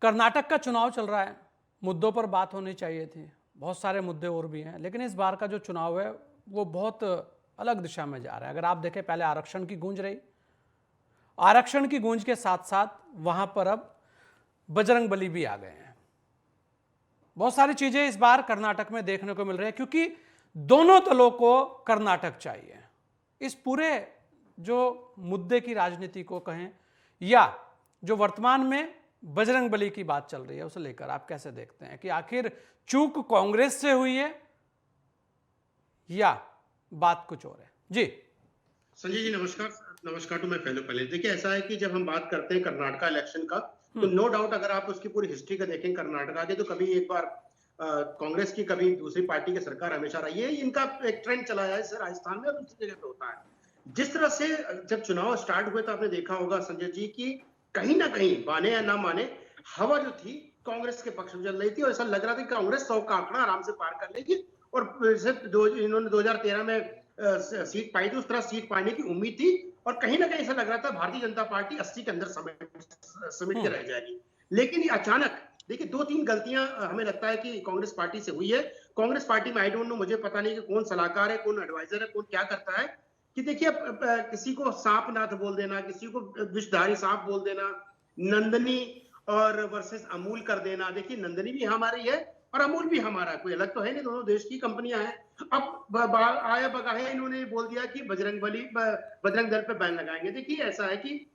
कर्नाटक का चुनाव चल रहा है, मुद्दों पर बात होनी चाहिए थी, बहुत सारे मुद्दे और भी हैं, लेकिन इस बार का जो चुनाव है वो बहुत अलग दिशा में जा रहा है। अगर आप देखें, पहले आरक्षण की गूंज रही, आरक्षण की गूंज के साथ साथ वहां पर अब बजरंगबली भी आ गए हैं। बहुत सारी चीजें इस बार कर्नाटक में देखने को मिल रही है, क्योंकि दोनों दलों को कर्नाटक चाहिए। इस पूरे जो मुद्दे की राजनीति को कहें या जो वर्तमान में बजरंगबली की बात चल रही है उसे लेकर आप कैसे देखते हैं कि आखिर चूक कांग्रेस से हुई है या बात कुछ और है? जी संजय जी, नमस्कार। नमस्कार टू माय फेलो पहले देखिए, ऐसा है कि जब हम बात करते हैं कर्नाटका इलेक्शन का, तो नो डाउट अगर आप उसकी पूरी हिस्ट्री का देखें कर्नाटका की, तो कभी एक बार कांग्रेस की, कभी दूसरी पार्टी की सरकार हमेशा रही है। इनका एक ट्रेंड चला है राजस्थान में और दूसरी जगह पे होता है। जिस तरह से जब चुनाव स्टार्ट हुए तो आपने देखा होगा संजय जी की कहीं ना कहीं, माने या ना माने, हवा जो थी कांग्रेस के पक्ष में चल रही थी और ऐसा लग रहा था कि कांग्रेस 100 का आंकड़ा आराम से पार कर लेगी। और इन्होंने 2013 में सीट पाई थी, उस तरह सीट पाने की उम्मीद थी। और कहीं ना कहीं ऐसा लग रहा था भारतीय जनता पार्टी 80 के अंदर समेट के रह जाएगी। लेकिन ये अचानक देखिए, दो तीन गलतियां हमें लगता है कि कांग्रेस पार्टी से हुई है। कांग्रेस पार्टी में आई डोंट नो, मुझे पता नहीं कि कौन सलाहकार है, कौन एडवाइजर है, कौन क्या करता है, कि देखिए किसी को सांपनाथ बोल देना, किसी को विषधारी सांप बोल देना, नंदनी और वर्सेस अमूल कर देना। देखिए, नंदनी भी हमारी है और अमूल भी हमारा है, कोई अलग तो है नहीं, दोनों देश की कंपनियां हैं। अब आया बगाहे इन्होंने बोल दिया कि बजरंग दल पे बैन लगाएंगे। देखिए, ऐसा है कि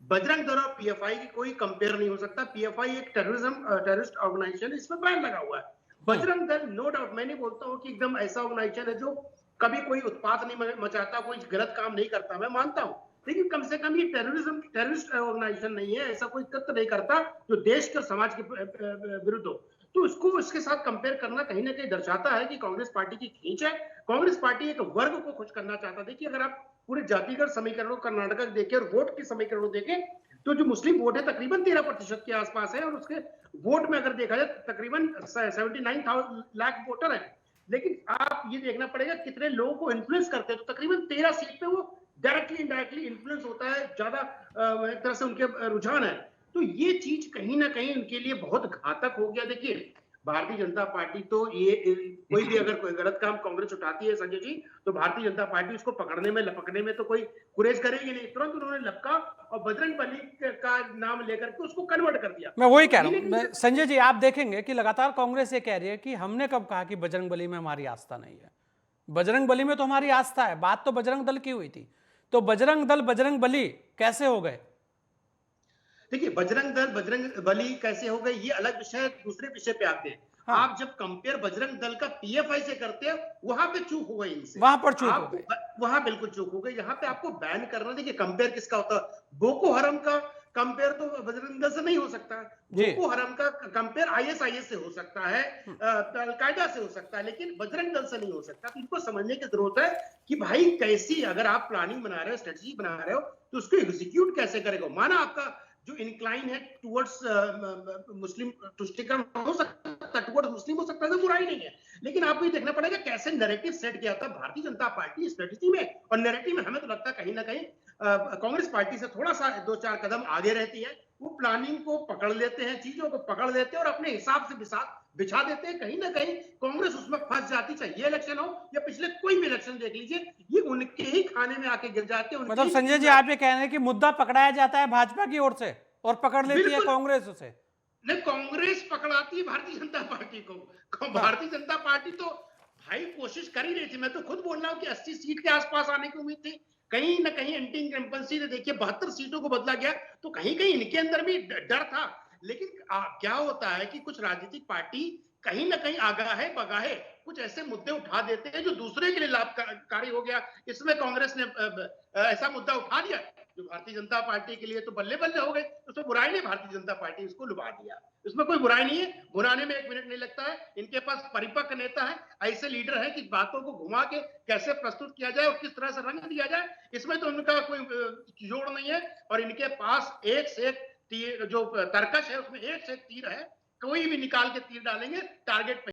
बजरंग दल और पीएफआई की कोई कंपेयर नहीं हो सकता। पीएफआई एक टेररिस्ट ऑर्गेनाइजेशन, इसमें बैन लगा हुआ है। बजरंग दल नो डाउट, मैं नहीं बोलता हूँ कि एकदम ऐसा ऑर्गेनाइजेशन है जो कभी कोई उत्पात नहीं मचाता, कोई गलत काम नहीं करता, मैं मानता हूं। लेकिन कम से कम ये टेररिस्ट ऑर्गेनाइजेशन नहीं है, ऐसा कोई तत्व नहीं करता जो देश के समाज के विरुद्ध हो। तो उसको इसके साथ कंपेयर करना कहीं ना कहीं दर्शाता है कि कांग्रेस पार्टी की खींच है। कांग्रेस पार्टी एक वर्ग को खुश करना चाहता। देखिए, अगर आप पूरे जातिगत समीकरणों कर्नाटक देखें और वोट के समीकरणों देखें, तो जो मुस्लिम वोट है तकरीबन 13% के आसपास है, और उसके वोट में अगर देखा जाए तकरीबन 79 लाख वोटर है। लेकिन आप ये देखना पड़ेगा कितने लोगों को इन्फ्लुएंस करते हैं, तो तकरीबन 13 सीट पे वो डायरेक्टली इनडायरेक्टली इन्फ्लुएंस होता है, ज्यादा एक तरह से उनके रुझान है। तो ये चीज कहीं ना कहीं उनके लिए बहुत घातक हो गया। देखिए, भारतीय जनता पार्टी तो ये कोई भी अगर कोई गलत काम कांग्रेस उठाती है संजय जी, तो भारतीय जनता पार्टी उसको पकड़ने में लपकने में तो कोई गुरेज करेगी नहीं। तुरंत उन्होंने लपका और बजरंग बली का नाम लेकर के उसको कन्वर्ट कर दिया। मैं वही तो कह रहा कहीं ना हूं। कहीं संजय जी, आप देखेंगे कि लगातार कांग्रेस ये कह रही है कि हमने कब कहा कि बजरंगबली में हमारी आस्था नहीं है। बजरंगबली में तो हमारी आस्था है, बात तो बजरंग दल की हुई थी। तो बजरंग दल बजरंगबली कैसे हो गए? देखिए, बजरंग दल बजरंग बली कैसे हो गए, ये अलग विषय, दूसरे विषय पे आते हैं। हाँ, आप जब कंपेयर बजरंग दल का पीएफआई से करते हैं, वहां पे चूक हो गई इनसे। वहां पर चूक हो आपको गई। वहां बिल्कुल चूक हो गई। यहाँ पे आपको बैन करना, देखिए कंपेयर किसका होता है, बोको हरम का कंपेयर तो बजरंग दल से नहीं हो सकता। जी। बोको हरम का कंपेयर आईएसआईएस से हो सकता है, अलकायदा से हो सकता है, लेकिन बजरंग दल से नहीं हो सकता। तो इनको समझने की जरूरत है कि भाई, कैसी अगर आप प्लानिंग बना रहे हो, स्ट्रेटजी बना रहे हो, तो उसको एग्जीक्यूट कैसे करेगा। माना आपका जो इंक्लाइन है टुवर्ड्स मुस्लिम तुष्टिकरण हो सकता है, टुवर्ड्स मुस्लिम हो सकता है, तो बुराई नहीं है। लेकिन आपको ये देखना पड़ेगा कैसे नैरेटिव सेट किया था भारतीय जनता पार्टी स्ट्रेटजी में। और नैरेटिव में हमें तो लगता है कहीं ना कहीं कांग्रेस पार्टी से थोड़ा सा 2-4 कदम आगे रहती है। वो प्लानिंग को पकड़ लेते हैं, चीजों को पकड़ लेते हैं और अपने हिसाब से बिछा देते हैं। कहीं ना कहीं कांग्रेस उसमें फंस जाती, चाहे ये इलेक्शन हो या पिछले कोई भी इलेक्शन देख लीजिए, ये उनके ही खाने में आके गिर जाते हैं, उनके मतलब ही संजय जी, आप ये कह रहे हैं कि मुद्दा पकड़ाया जाता है भाजपा की ओर से और पकड़ लेती है बिल्कुल कांग्रेस उसे। नहीं, कांग्रेस पकड़ाती है भारतीय जनता पार्टी को। हाँ, भारतीय जनता पार्टी तो भाई कोशिश कर ही रही थी। मैं तो खुद बोल रहा हूं कि 80 सीट के आसपास आने की उम्मीद थी। कहीं ना कहीं एंटी इनकम्बेंसी ने देखिए 72 सीटों को बदला गया, तो कहीं कहीं इनके अंदर भी डर था। लेकिन क्या होता है कि कुछ राजनीतिक पार्टी कहीं ना कहीं आगाहे बगाहे कुछ ऐसे मुद्दे उठा देते हैं जो दूसरे के लिए लाभकारी हो गया। इसमें कांग्रेस ने ऐसा मुद्दा उठा दिया जो भारतीय जनता पार्टी के लिए तो बल्ले बल्ले हो गए। उसमें बुराई नहीं, भारतीय जनता पार्टी उसको लुभा दिया, इसमें कोई बुराई नहीं है। बुराने में 1 मिनट नहीं लगता है। इनके पास परिपक्व नेता है, ऐसे लीडर है कि बातों को घुमा के कैसे प्रस्तुत किया जाए और किस तरह से रंग दिया जाए, इसमें तो उनका कोई जोड़ नहीं है। और इनके पास एक से एक तीर, जो तरकश है उसमें एक से एक तीर है, कोई भी निकाल के तीर डालेंगे टारगेट पे।